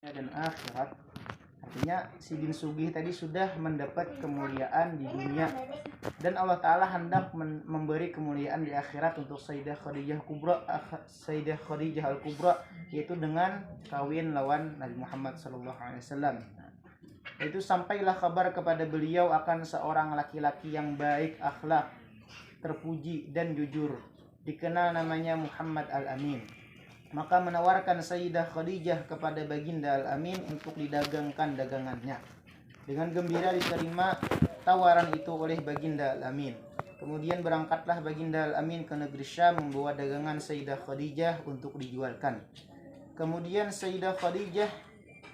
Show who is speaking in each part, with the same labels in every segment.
Speaker 1: dan akhirat. Artinya si bin Sugih tadi sudah mendapat kemuliaan di dunia dan Allah Ta'ala hendak memberi kemuliaan di akhirat untuk Sayyidah Khadijah Kubra, Sayyidah Khadijah Al-Kubra, yaitu dengan kawin lawan Nabi Muhammad SAW. Itu sampailah kabar kepada beliau akan seorang laki-laki yang baik akhlak, terpuji dan jujur, dikenal namanya Muhammad Al-Amin. Maka menawarkan Sayyidah Khadijah kepada Baginda Al-Amin untuk didagangkan dagangannya. Dengan gembira diterima tawaran itu oleh Baginda Al-Amin. Kemudian berangkatlah Baginda Al-Amin ke negeri Syam membawa dagangan Sayyidah Khadijah untuk dijualkan. Kemudian Sayyidah Khadijah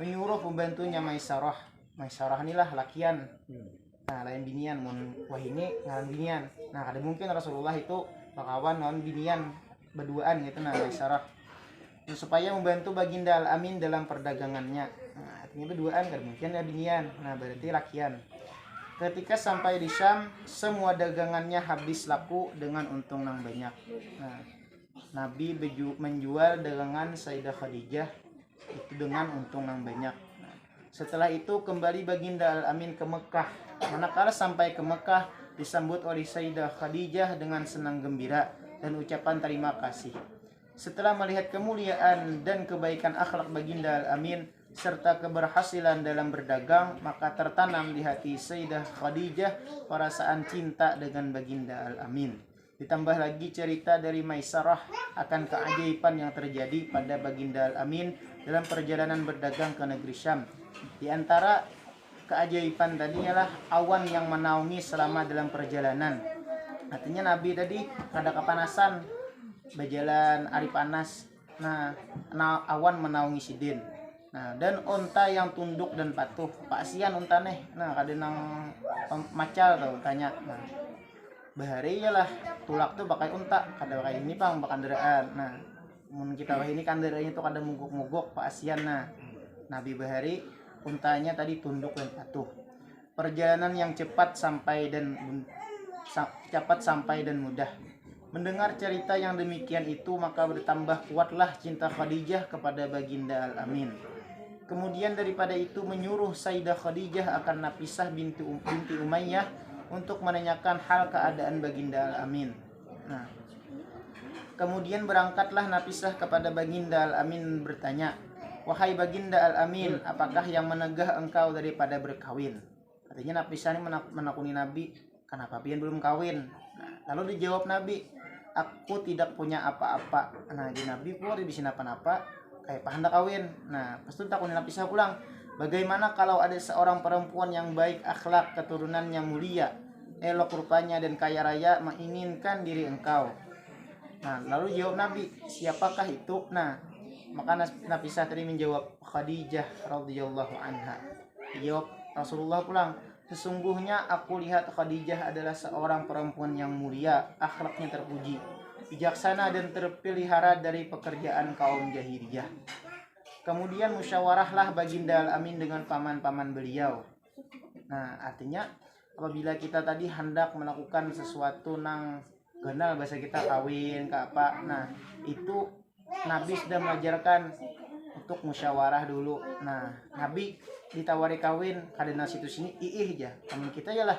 Speaker 1: menyuruh pembantunya Maisarah. Maisarah inilah lakian. Nah, lain binian wah ini ngaran binian. Nah, ada mungkin Rasulullah itu bakawan non binian berduaan gitu nah Maisarah. Supaya membantu Baginda Al-Amin dalam perdagangannya. Nah, artinya berduaan kan mungkin ya binian. Nah, berarti lakian. Ketika sampai di Syam, semua dagangannya habis laku dengan untung yang banyak. Nah, Nabi menjual dagangan Sayyidah Khadijah itu dengan untung yang banyak. Nah, setelah itu kembali Baginda Al-Amin ke Mekah. Manakala sampai ke Mekah, disambut oleh Sayyidah Khadijah dengan senang gembira dan ucapan terima kasih. Setelah melihat kemuliaan dan kebaikan akhlak Baginda Al-Amin serta keberhasilan dalam berdagang, maka tertanam di hati Sayyidah Khadijah perasaan cinta dengan Baginda Al-Amin. Ditambah lagi cerita dari Maisarah akan keajaiban yang terjadi pada Baginda Al-Amin dalam perjalanan berdagang ke negeri Syam. Di antara keajaiban tadi ialah awan yang menaungi selama dalam perjalanan. Artinya Nabi tadi ada kepanasan berjalan hari panas. Nah, awan menaungi sidin. Nah, dan unta yang tunduk dan patuh. Pak sian unta nih. Nah, kadang macal tau tanya. Nah, bahari lah tulak tuh pakai unta. Kada pakai ini bang bakandaraan. Nah, mun kita ini kandaraannya tuh kada muguk-muguk Pak sian. Nah, Nabi bahari untanya tadi tunduk dan patuh. Perjalanan yang cepat sampai dan mudah. Mendengar cerita yang demikian itu, maka bertambah kuatlah cinta Khadijah kepada Baginda Al-Amin. Kemudian daripada itu menyuruh Sayyidah Khadijah akan Nafisah binti Umayyah untuk menanyakan hal keadaan Baginda Al-Amin. Nah, kemudian berangkatlah Nafisah kepada Baginda Al-Amin bertanya, "Wahai Baginda Al-Amin, apakah yang menegah engkau daripada berkawin?" Artinya Nafisah ini menakuni Nabi, "Kenapa pian belum kawin?" Nah, lalu dijawab Nabi, "Aku tidak punya apa-apa." Nah, di Nabi keluar di sini apa-apa, kayak hendak kawin. Nah, pas itu takuni Nafisah pulang, "Bagaimana kalau ada seorang perempuan yang baik akhlak, keturunannya mulia, elok rupanya dan kaya raya menginginkan diri engkau?" Nah, lalu jawab Nabi, "Siapakah itu?" Nah, maka Nafisah tadi menjawab, "Khadijah radhiyallahu anha." Dijawab Rasulullah pulang, "Sesungguhnya aku lihat Khadijah adalah seorang perempuan yang mulia, akhlaknya terpuji, bijaksana dan terpelihara dari pekerjaan kaum jahiliyah." Kemudian musyawarahlah Baginda Al-Amin dengan paman-paman beliau. Nah, artinya apabila kita tadi hendak melakukan sesuatu nang kenal bahasa kita kawin ke apa, nah itu Nabi sudah mengajarkan untuk musyawarah dulu. Nah, Nabi ditawari kawin kadena situ sini aja. Temen kita ya lah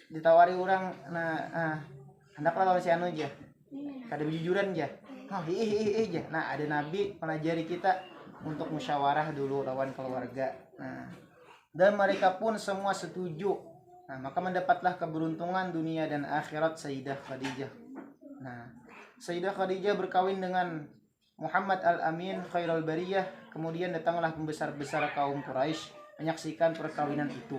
Speaker 1: ditawari orang, nah hendaklah lawan si anu aja. Kada berjujuran aja. Oh, aja. Nah, ada Nabi mengajari kita untuk musyawarah dulu lawan keluarga. Nah, dan mereka pun semua setuju. Nah, maka mendapatlah keberuntungan dunia dan akhirat Sayyidah Khadijah. Nah, Sayyidah Khadijah berkawin dengan Muhammad Al-Amin Khairul Bariyah. Kemudian datanglah pembesar-besar kaum Quraisy menyaksikan perkawinan itu.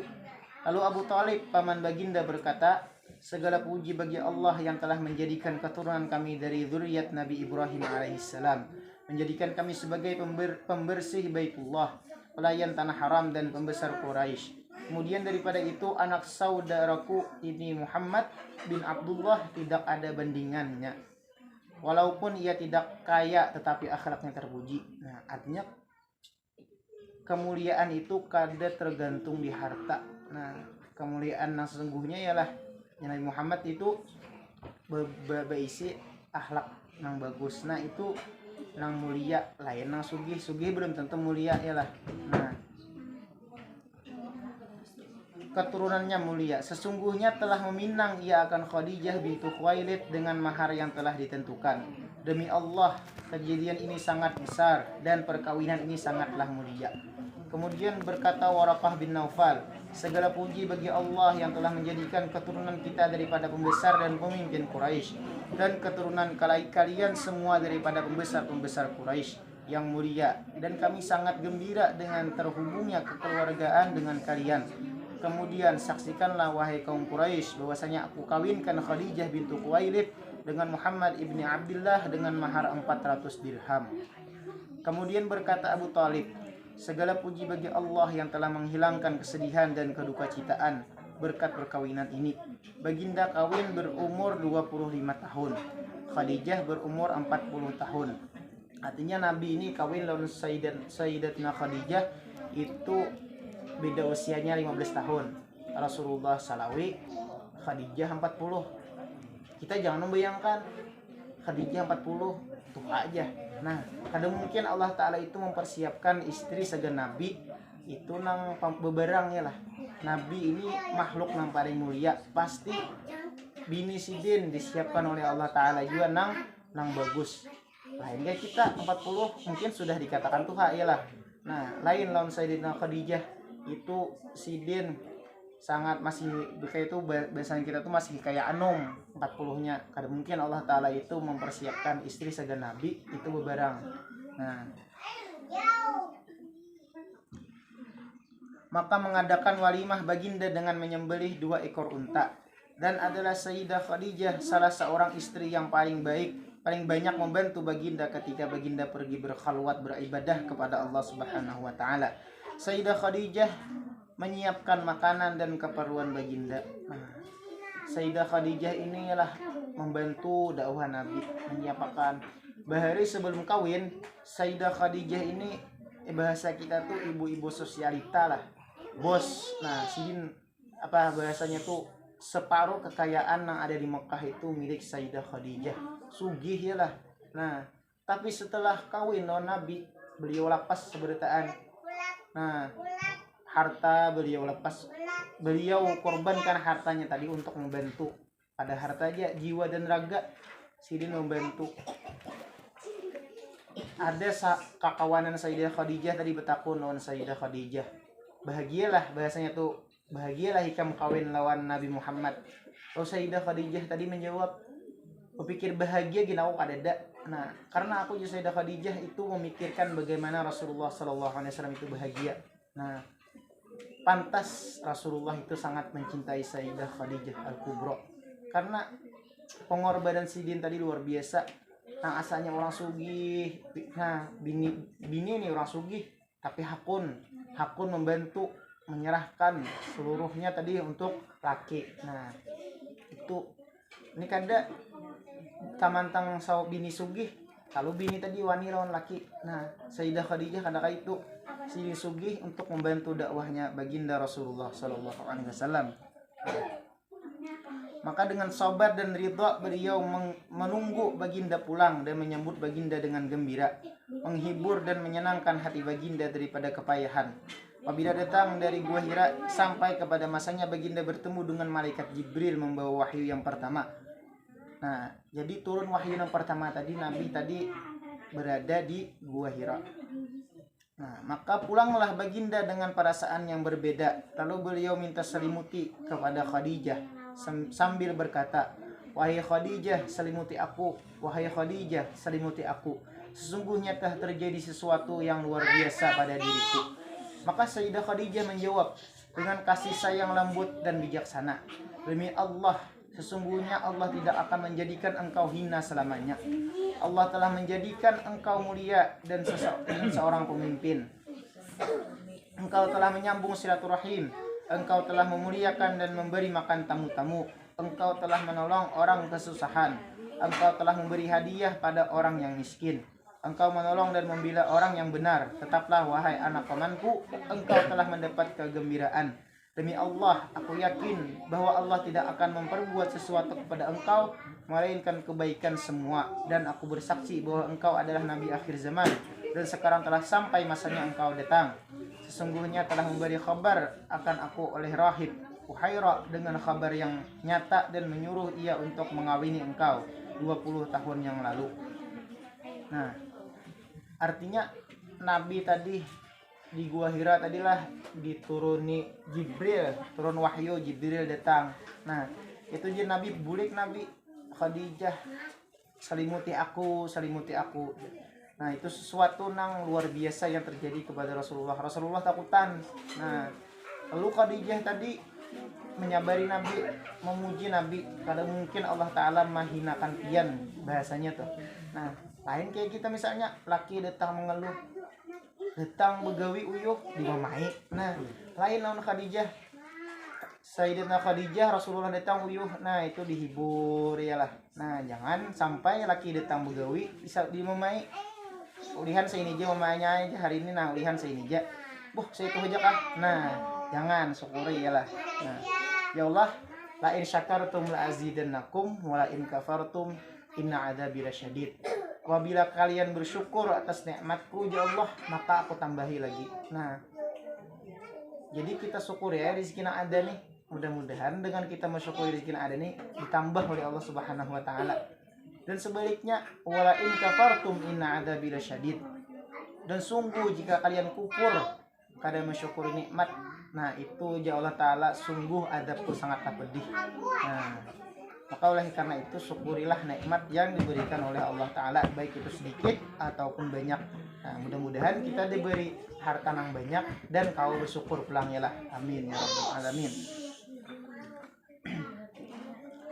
Speaker 1: Lalu Abu Thalib paman Baginda berkata, "Segala puji bagi Allah yang telah menjadikan keturunan kami dari zuriat Nabi Ibrahim alaihissalam, menjadikan kami sebagai pembersih Baitullah, pelayan tanah haram dan pembesar Quraisy. Kemudian daripada itu anak saudaraku ini Muhammad bin Abdullah tidak ada bandingannya. Walaupun ia tidak kaya tetapi akhlaknya terpuji." Nah, artinya kemuliaan itu kada tergantung di harta. Nah, kemuliaan yang sesungguhnya ialah Nabi Muhammad itu berisi akhlak yang bagus. Nah, itu nang mulia, lain nang sugih. Sugih belum tentu mulia ya lah. Nah, keturunannya mulia. Sesungguhnya telah meminang ia akan Khadijah bintu Khuwailid dengan mahar yang telah ditentukan. Demi Allah, kejadian ini sangat besar dan perkawinan ini sangatlah mulia. Kemudian berkata Waraqah bin Naufal, segala puji bagi Allah yang telah menjadikan keturunan kita daripada pembesar dan pemimpin Quraisy, dan keturunan kalian semua daripada pembesar-pembesar Quraisy yang mulia, dan kami sangat gembira dengan terhubungnya kekeluargaan dengan kalian. Kemudian saksikanlah wahai kaum Quraisy bahwasanya aku kawinkan Khadijah bintu Khuwailid dengan Muhammad ibni Abdullah dengan mahar 400 dirham. Kemudian berkata Abu Talib, segala puji bagi Allah yang telah menghilangkan kesedihan dan kedukacitaan berkat perkawinan ini. Baginda kawin berumur 25 tahun, Khadijah berumur 40 tahun. Artinya Nabi ini kawin lawan Sayyidatina Khadijah itu beda usianya 15 tahun. Rasulullah salawi, Khadijah 40. Kita jangan membayangkan Khadijah 40 tua aja. Nah, kadang mungkin Allah Ta'ala itu mempersiapkan istri segan Nabi itu nang beberang ya lah. Nabi ini makhluk nang paling mulia, pasti bini sidin disiapkan oleh Allah Ta'ala juga nang bagus. Lain kayak kita 40 mungkin sudah dikatakan tua ya lah. Nah, lain lawan Sayyidatina Khadijah itu sidin sangat masih kayak itu, biasanya kita tuh masih kayak anom 40-nya. Kadang mungkin Allah Ta'ala itu mempersiapkan istri segan Nabi itu bebarang. Nah, maka mengadakan walimah baginda dengan menyembelih 2 ekor unta. Dan adalah Sayyidah Khadijah salah seorang istri yang paling baik, paling banyak membantu baginda ketika baginda pergi berkhalwat beribadah kepada Allah Subhanahu wa Ta'ala. Sayyidah Khadijah menyiapkan makanan dan keperluan baginda. Nah, Sayyidah Khadijah inilah membantu dakwah Nabi, menyiapkan. Bahari sebelum kawin, Sayyidah Khadijah ini bahasa kita tuh ibu-ibu sosialita lah, bos. Nah, sidin apa bahasanya tuh separuh kekayaan yang ada di Mekah itu milik Sayyidah Khadijah. Sugih ya lah. Nah, tapi setelah kawin lawan Nabi, beliau lepas seberitaan. Nah, harta beliau lepas, beliau korbankan hartanya tadi untuk membantu. Pada harta aja, jiwa dan raga sidin membantu. Ada kakawanan Sayyidah Khadijah tadi bertakun lawan Sayyidah Khadijah, bahagialah bahasanya tuh, bahagialah hikam kawin lawan Nabi Muhammad. Lalu Sayyidah Khadijah tadi menjawab, berpikir bahagia gini aku ada. Nah, karena aku juga Sayyidah Khadijah itu memikirkan bagaimana Rasulullah SAW itu bahagia. Nah, pantas Rasulullah itu sangat mencintai Sayyidah Khadijah Al-Kubra, karena pengorbanan sidin tadi luar biasa. Nah, asalnya orang sugih, nah bini ini orang sugih, tapi hakun membantu menyerahkan seluruhnya tadi untuk laki. Nah, itu ini kada tamantang saw bini sugih, kalau bini tadi wani lawan laki. Nah, Sayyidah Khadijah kada kayak itu, si sugih untuk membantu dakwahnya baginda Rasulullah Sallallahu Alaihi Wasallam. Maka dengan sabar dan ridha beliau menunggu baginda pulang dan menyambut baginda dengan gembira, menghibur dan menyenangkan hati baginda daripada kepayahan. Apabila datang dari Gua Hira sampai kepada masanya baginda bertemu dengan malaikat Jibril membawa wahyu yang pertama. Nah, jadi turun wahyu yang pertama tadi, Nabi tadi berada di Gua Hira. Nah, maka pulanglah baginda dengan perasaan yang berbeda. Lalu beliau minta selimuti kepada Khadijah sambil berkata, wahai Khadijah, selimuti aku. Wahai Khadijah, selimuti aku. Sesungguhnya telah terjadi sesuatu yang luar biasa pada diriku. Maka Sayyidah Khadijah menjawab dengan kasih sayang lembut dan bijaksana, demi Allah, sesungguhnya Allah tidak akan menjadikan engkau hina selamanya. Allah telah menjadikan engkau mulia dan seorang pemimpin. Engkau telah menyambung silaturahim. Engkau telah memuliakan dan memberi makan tamu-tamu. Engkau telah menolong orang kesusahan. Engkau telah memberi hadiah pada orang yang miskin. Engkau menolong dan membela orang yang benar. Tetaplah wahai anak pamanku, engkau telah mendapat kegembiraan. Demi Allah, aku yakin bahwa Allah tidak akan memperbuat sesuatu kepada engkau melainkan kebaikan semua, dan aku bersaksi bahwa engkau adalah nabi akhir zaman dan sekarang telah sampai masanya engkau datang. Sesungguhnya telah memberi kabar akan aku oleh rahib Uhaira dengan kabar yang nyata dan menyuruh ia untuk mengawini engkau 20 tahun yang lalu. Nah, artinya Nabi tadi di Gua Hira tadilah dituruni Jibril, turun wahyu, Jibril datang. Nah, itu dia Nabi bulik Nabi Khadijah, selimuti aku, selimuti aku. Nah, itu sesuatu nang luar biasa yang terjadi kepada Rasulullah. Rasulullah takutan. Nah, lalu Khadijah tadi menyabari Nabi, memuji Nabi. Kalau mungkin Allah Ta'ala menghinakan pian bahasanya tuh. Nah, lain kayak kita misalnya laki datang mengeluh, datang begawi uyuh dimamai. Nah, lain lawan Khadijah, Sayyidatina Khadijah, Rasulullah datang uyuh, nah itu dihibur ya lah. Nah, jangan sampai laki datang begawi bisa dimamai. Ulihan seini aja mamanya aja hari ini, nah ulihan seini aja. Saya itu aja kah? Nah, jangan, syukuri ya lah. Nah, ya Allah, la in syakartum la azidannakum wa la in kafartum inna adzabi lasyadid. Apabila kalian bersyukur atas nikmatku ya Allah, maka aku tambahi lagi. Nah, jadi kita syukur ya rezeki yang ada nih. Mudah-mudahan dengan kita mensyukuri rezeki yang ada nih ditambah oleh Allah Subhanahu wa taala. Dan sebaliknya, wala in kafartum inna adzabi lasyadid. Dan sungguh jika kalian kufur kada mensyukuri nikmat, nah itu ya Allah taala sungguh adabku sangatlah pedih. Nah, maka oleh karena itu syukurilah nikmat yang diberikan oleh Allah Ta'ala, baik itu sedikit ataupun banyak. Nah, mudah-mudahan kita diberi harta yang banyak dan kau bersyukur pulang ya lah. Amin ya rabbal alamin.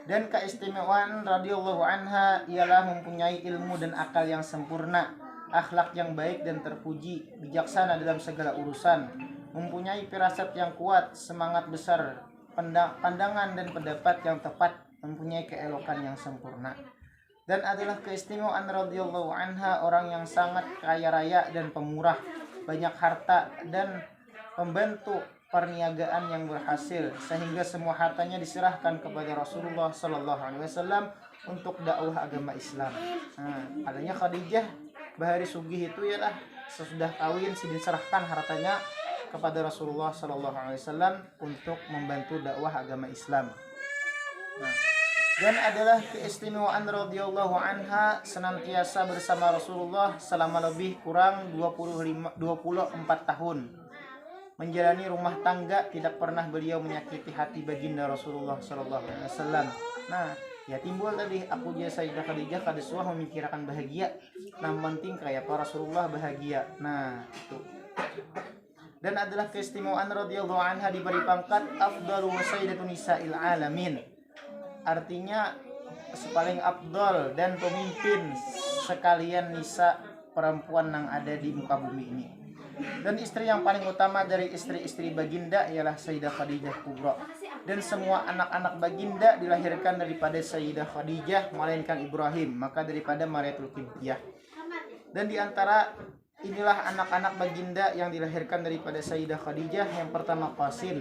Speaker 1: Dan keistimewaan radhiyallahu anha ialah mempunyai ilmu dan akal yang sempurna, akhlak yang baik dan terpuji, bijaksana dalam segala urusan, mempunyai firasat yang kuat, semangat besar, pandangan dan pendapat yang tepat, mempunyai keelokan yang sempurna. Dan adalah keistimewaan radhiyallahu anha orang yang sangat kaya raya dan pemurah, banyak harta dan pembantu perniagaan yang berhasil, sehingga semua hartanya diserahkan kepada Rasulullah Sallallahu Alaihi Wasallam untuk dakwah agama Islam. Nah, adanya Khadijah bahari sugih itu ialah sesudah kawin diserahkan hartanya kepada Rasulullah Sallallahu Alaihi Wasallam untuk membantu dakwah agama Islam. Nah, dan adalah keistimewaan radhiyallahu anha senantiasa bersama Rasulullah selama lebih kurang 24 tahun. Menjalani rumah tangga, tidak pernah beliau menyakiti hati baginda Rasulullah sallallahu alaihi wasallam. Nah, ya timbul tadi aku dia Sayyidah Khadijah kada suah memikirkan bahagia. Nah, penting kayak para Rasulullah bahagia. Nah, itu. Dan adalah keistimewaan radhiyallahu anha diberi pangkat afdalu wa sayyidatu nisa'il alamin. Artinya paling afdal dan pemimpin sekalian nisa perempuan yang ada di muka bumi ini. Dan istri yang paling utama dari istri-istri baginda ialah Sayyidah Khadijah Kubra. Dan semua anak-anak baginda dilahirkan daripada Sayyidah Khadijah melainkan Ibrahim, maka daripada Mariatul Qibtiyah. Dan diantara inilah anak-anak baginda yang dilahirkan daripada Sayyidah Khadijah. Yang pertama Qasim,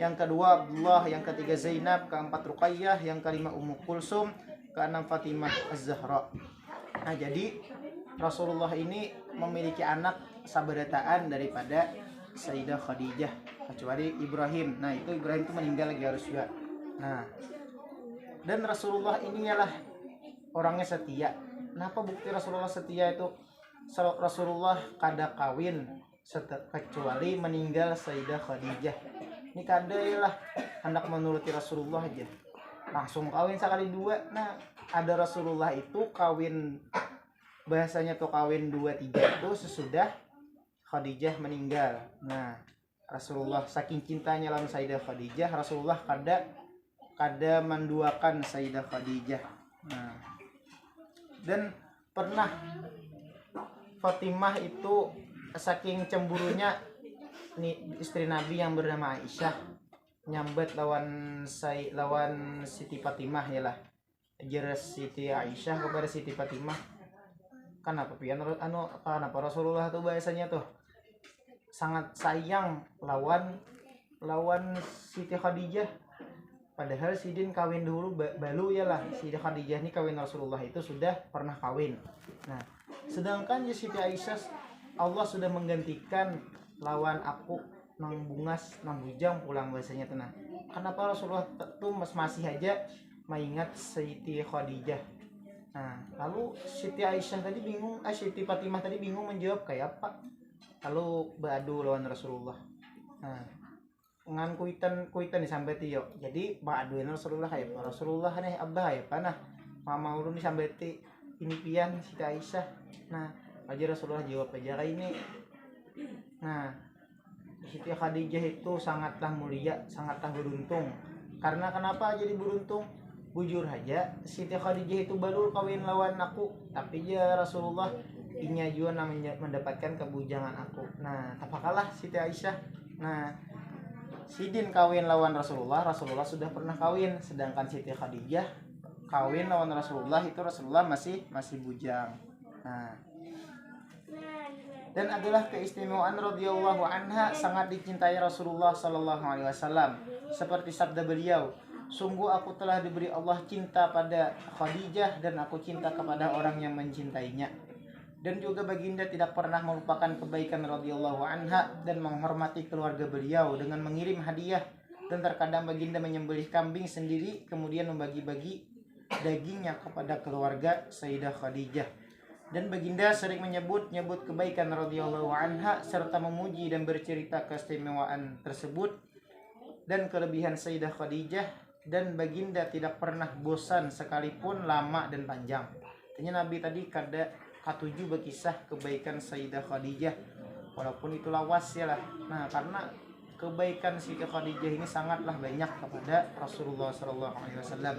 Speaker 1: yang kedua Abdullah, yang ketiga Zainab, keempat Ruqayyah, yang kelima Ummu Kulsum, keenam Fatimah Az-Zahra. Nah, jadi Rasulullah ini memiliki anak sabarataan daripada Sayyidah Khadijah kecuali Ibrahim. Nah, itu Ibrahim itu meninggal lagi harus juga. Nah, dan Rasulullah ini ialah orangnya setia. Kenapa bukti Rasulullah setia itu? Rasulullah kada kawin kecuali meninggal Sayyidah Khadijah. Ini kada lah hendak menuruti Rasulullah aja langsung kawin sekali dua. Nah, ada Rasulullah itu kawin, bahasanya tuh kawin 2-3 itu sesudah Khadijah meninggal. Nah, Rasulullah saking cintanya lawan Sayyidah Khadijah, Rasulullah kada menduakan Sayyidah Khadijah. Nah, dan pernah Fatimah itu saking cemburunya istri Nabi yang bernama Aisyah nyambet lawan Siti Fatimah ya lah. Ajar Siti Aisyah kepada Siti Fatimah. Kenapa kenapa Rasulullah tuh biasanya tuh sangat sayang lawan lawan Siti Khadijah, padahal Sidin kawin dulu balu ya lah. Siti Khadijah ini kawin Rasulullah itu sudah pernah kawin. Nah, sedangkan ya Siti Aisyah Allah sudah menggantikan lawan aku nang bungas nang bujang pulang bahasanya tenang. Kenapa Rasulullah tuh masih aja mengingat Siti Khadijah? Nah, lalu Siti Aisyah tadi bingung, Siti Fatimah tadi bingung menjawab kayak apa? Lalu beradu lawan Rasulullah. Nah, ngan kuitan disambat yo. Jadi beradu Rasulullah kayak apa? Rasulullah nih abah ya panah. Mama ulun disambat ini pian Siti Aisyah. Nah, aja Rasulullah jawab aja kayak ini. Nah, Siti Khadijah itu sangatlah mulia, sangatlah beruntung. Karena kenapa jadi beruntung? Bujur aja, Siti Khadijah itu baru kawin lawan aku, tapi ya Rasulullah inya juga namanya mendapatkan kebujangan aku. Nah, apakalah Siti Aisyah? Nah, Sidin kawin lawan Rasulullah, Rasulullah sudah pernah kawin, sedangkan Siti Khadijah kawin lawan Rasulullah itu Rasulullah masih bujang. Nah, dan adalah keistimewaan radhiyallahu anha sangat dicintai Rasulullah sallallahu alaihi wasallam. Seperti sabda beliau, sungguh aku telah diberi Allah cinta pada Khadijah dan aku cinta kepada orang yang mencintainya. Dan juga baginda tidak pernah melupakan kebaikan radhiyallahu anha dan menghormati keluarga beliau dengan mengirim hadiah, dan terkadang baginda menyembelih kambing sendiri kemudian membagi-bagi dagingnya kepada keluarga Sayyidah Khadijah. Dan baginda sering menyebut kebaikan radhiyallahu anha serta memuji dan bercerita keistimewaan tersebut dan kelebihan Sayyidah Khadijah, dan baginda tidak pernah bosan sekalipun lama dan panjang. Artinya Nabi tadi kada katuju berkisah kebaikan Sayyidah Khadijah walaupun itu lawas ya lah. Nah, karena kebaikan Sayyidah Khadijah ini sangatlah banyak kepada Rasulullah sallallahu alaihi wasallam.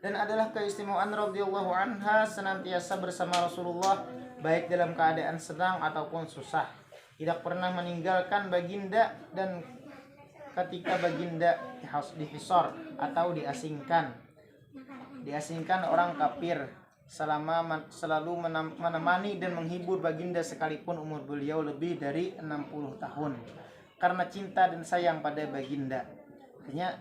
Speaker 1: Dan adalah keistimewaan radhiyallahu anha senantiasa bersama Rasulullah baik dalam keadaan senang ataupun susah. Tidak pernah meninggalkan baginda, dan ketika baginda dihisar atau diasingkan orang kafir, selalu menemani dan menghibur baginda sekalipun umur beliau lebih dari 60 tahun karena cinta dan sayang pada baginda. Artinya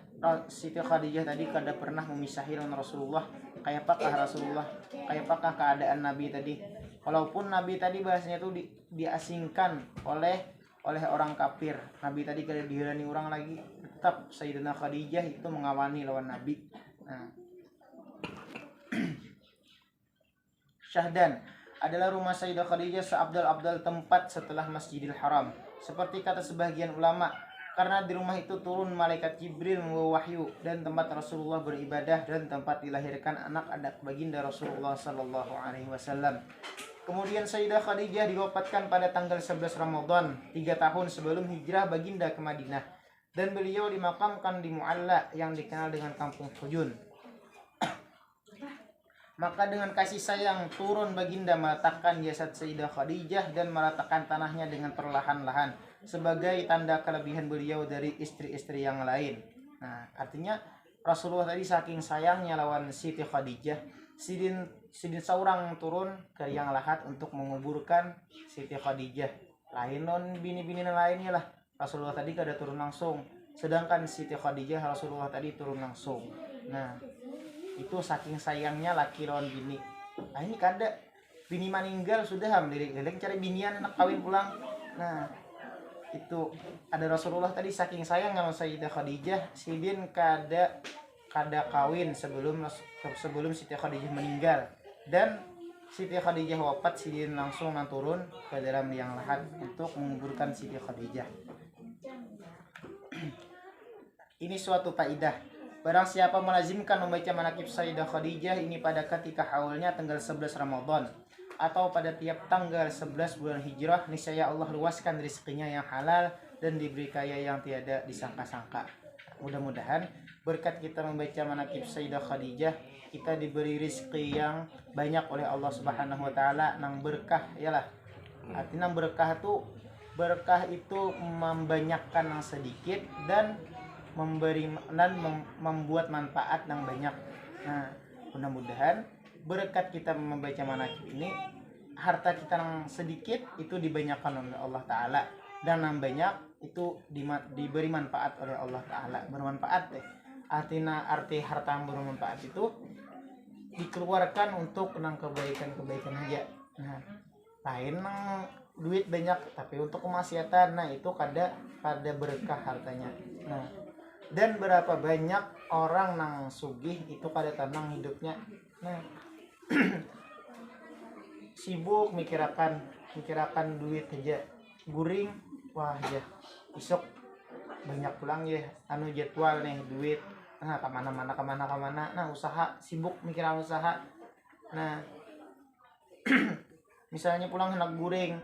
Speaker 1: Siti Khadijah tadi kada pernah memisahi dengan Rasulullah. Kayak apakah Rasulullah? Kayak apakah keadaan Nabi tadi? Walaupun Nabi tadi bahasanya itu diasingkan oleh orang kafir, Nabi tadi kada dihirani orang lagi, tetap Sayyidatina Khadijah itu mengawani lawan Nabi. Nah, Syahdan adalah rumah Sayyidah Khadijah seabdal-abdal tempat setelah Masjidil Haram. Seperti kata sebagian ulama, karena di rumah itu turun malaikat Jibril membawa wahyu, dan tempat Rasulullah beribadah, dan tempat dilahirkan anak-anak baginda Rasulullah sallallahu alaihi wasallam. Kemudian Sayyidah Khadijah diwafatkan pada tanggal 11 Ramadan 3 tahun sebelum hijrah baginda ke Madinah, dan beliau dimakamkan di Mu'alla yang dikenal dengan Kampung Hujun. Maka dengan kasih sayang turun baginda meletakkan jasad Sayyidah Khadijah dan meletakkan tanahnya dengan perlahan-lahan sebagai tanda kelebihan beliau dari istri-istri yang lain. Nah, artinya Rasulullah tadi saking sayangnya lawan Siti Khadijah, Sidin seorang turun ke yang lahat untuk menguburkan Siti Khadijah. Lain non bini-bini lainnya lah. Rasulullah tadi kada turun langsung, sedangkan Siti Khadijah Rasulullah tadi turun langsung. Nah, itu saking sayangnya laki lawan bini. Nah, ini kada bini meninggal sudah lirik-lirik cari binian anak kawin pulang. Nah, itu ada Rasulullah tadi saking sayang sama Sayyidah Khadijah, Sidin kada kawin sebelum Siti Khadijah meninggal, dan Siti Khadijah wafat Sidin langsung turun ke dalam liang lahat untuk menguburkan Siti Khadijah. Ini suatu faedah. Barang siapa melazimkan membaca manaqib Sayyidah Khadijah ini pada ketika haulnya tanggal 11 Ramadan atau pada tiap tanggal 11 bulan Hijrah, niscaya Allah luaskan rezekinya yang halal dan diberi kaya yang tiada disangka-sangka. Mudah-mudahan berkat kita membaca manaqib Sayyidah Khadijah, kita diberi rezeki yang banyak oleh Allah Subhanahu wa taala, nang berkah yalah. Artinya berkah itu membanyakkan yang sedikit dan membuat manfaat yang banyak. Nah, mudah-mudahan berkat kita membaca manaqib ini, harta kita yang sedikit itu dibanyakan oleh Allah Ta'ala, dan yang banyak itu diberi manfaat oleh Allah Ta'ala. Bermanfaat deh, arti harta yang bermanfaat itu dikeluarkan untuk menang kebaikan aja. Nah, lain nang duit banyak tapi untuk kemaksiatan, nah itu kada berkah hartanya. Nah, dan berapa banyak orang nang sugih itu kada tenang hidupnya. Nah, sibuk mikirakan duit aja, guring, wah ya besok banyak pulang ya jadwal nih duit, nah kemana, nah usaha, sibuk mikiran usaha. Nah misalnya pulang hendak guring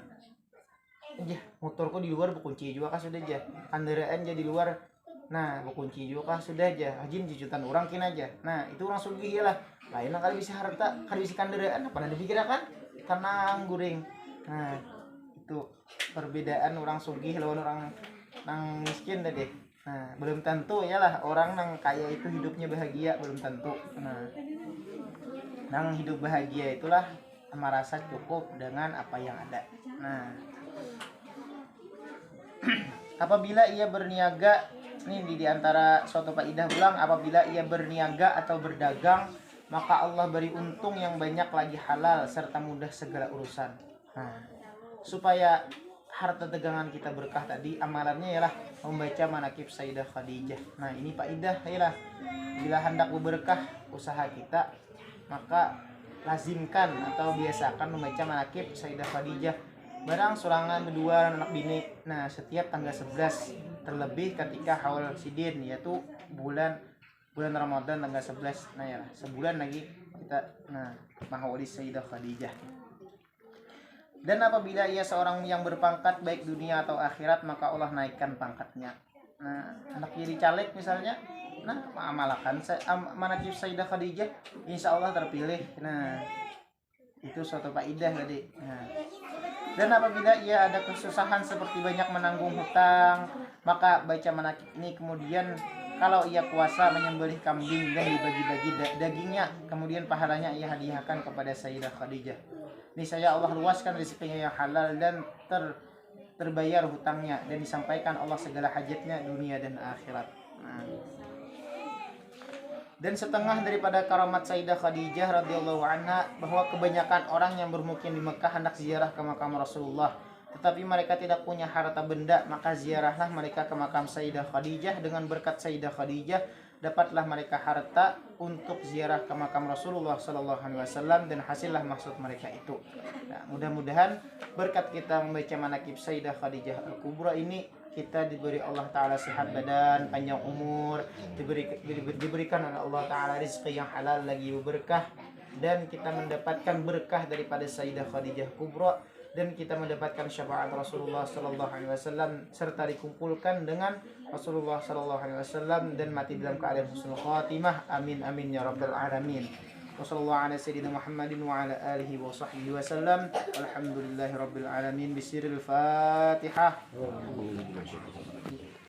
Speaker 1: aja, motorku di luar berkunci juga kah sudah aja, kendaraan jadi luar, nah berkunci juga kah sudah aja, hajin jujutan orang kin aja. Nah itu orang sugih ya lah, lain kali bisa harta, kali bisa kendaraan, apa nanti dipikirkan tenang guring. Nah itu perbedaan orang sugih lawan orang nang miskin tadi. Nah belum tentu ya lah orang nang kaya itu hidupnya bahagia, belum tentu. Nah nang hidup bahagia itulah merasa cukup dengan apa yang ada. Nah apabila ia berniaga, nih di antara suatu faidah ulang, apabila ia berniaga atau berdagang, maka Allah beri untung yang banyak lagi halal serta mudah segala urusan. Nah, supaya harta dagangan kita berkah tadi, amalannya ialah membaca manaqib Sayyidah Khadijah. Nah, ini faidah ialah bila hendak berberkah usaha kita, maka lazimkan atau biasakan membaca manaqib Sayyidah Khadijah. Barang sorangan berdua anak bini. Nah, setiap tanggal 11 terlebih ketika haul sidin, yaitu bulan Ramadan tanggal 11. Nah ya, sebulan lagi kita mahawali Sayyidah Khadijah. Dan apabila ia seorang yang berpangkat baik dunia atau akhirat, maka Allah naikkan pangkatnya. Nah, anak jadi caleg misalnya, nah amalkan manaqib Sayyidah Khadijah, insya Allah terpilih. Nah, itu suatu faidah tadi. Nah, dan apabila ia ada kesusahan seperti banyak menanggung hutang, maka baca manaqib ini. Kemudian kalau ia puasa menyembelih kambing dan dibagi-bagi dagingnya, kemudian pahalanya ia hadiahkan kepada Sayyidah Khadijah. Niscaya Allah luaskan rezekinya yang halal dan terbayar hutangnya, dan disampaikan Allah segala hajatnya dunia dan akhirat. Nah, dan setengah daripada karamat Sayyidah Khadijah radhiyallahu anha, bahwa kebanyakan orang yang bermukim di Mekah hendak ziarah ke makam Rasulullah, tetapi mereka tidak punya harta benda, maka ziarahlah mereka ke makam Sayyidah Khadijah. Dengan berkat Sayyidah Khadijah dapatlah mereka harta untuk ziarah ke makam Rasulullah sallallahu alaihi wasallam, dan hasillah maksud mereka itu. Nah, mudah-mudahan berkat kita membaca manaqib Sayyidah Khadijah Al-Kubra ini, kita diberi Allah Ta'ala sehat badan, panjang umur, diberikan oleh Allah Ta'ala rezeki yang halal lagi berkah, dan kita mendapatkan berkah daripada Sayyidah Khadijah Kubra, dan kita mendapatkan syafaat Rasulullah Sallallahu Alaihi Wasallam, serta dikumpulkan dengan Rasulullah Sallallahu Alaihi Wasallam dan mati dalam keadaan husnul khatimah. Amin amin ya rabbal alamin. Wassallallahu ala sayyidina Muhammadin wa ala alihi wa sahbihi wa sallam. Alhamdulillahi rabbil alamin. Bisiril Fatihah.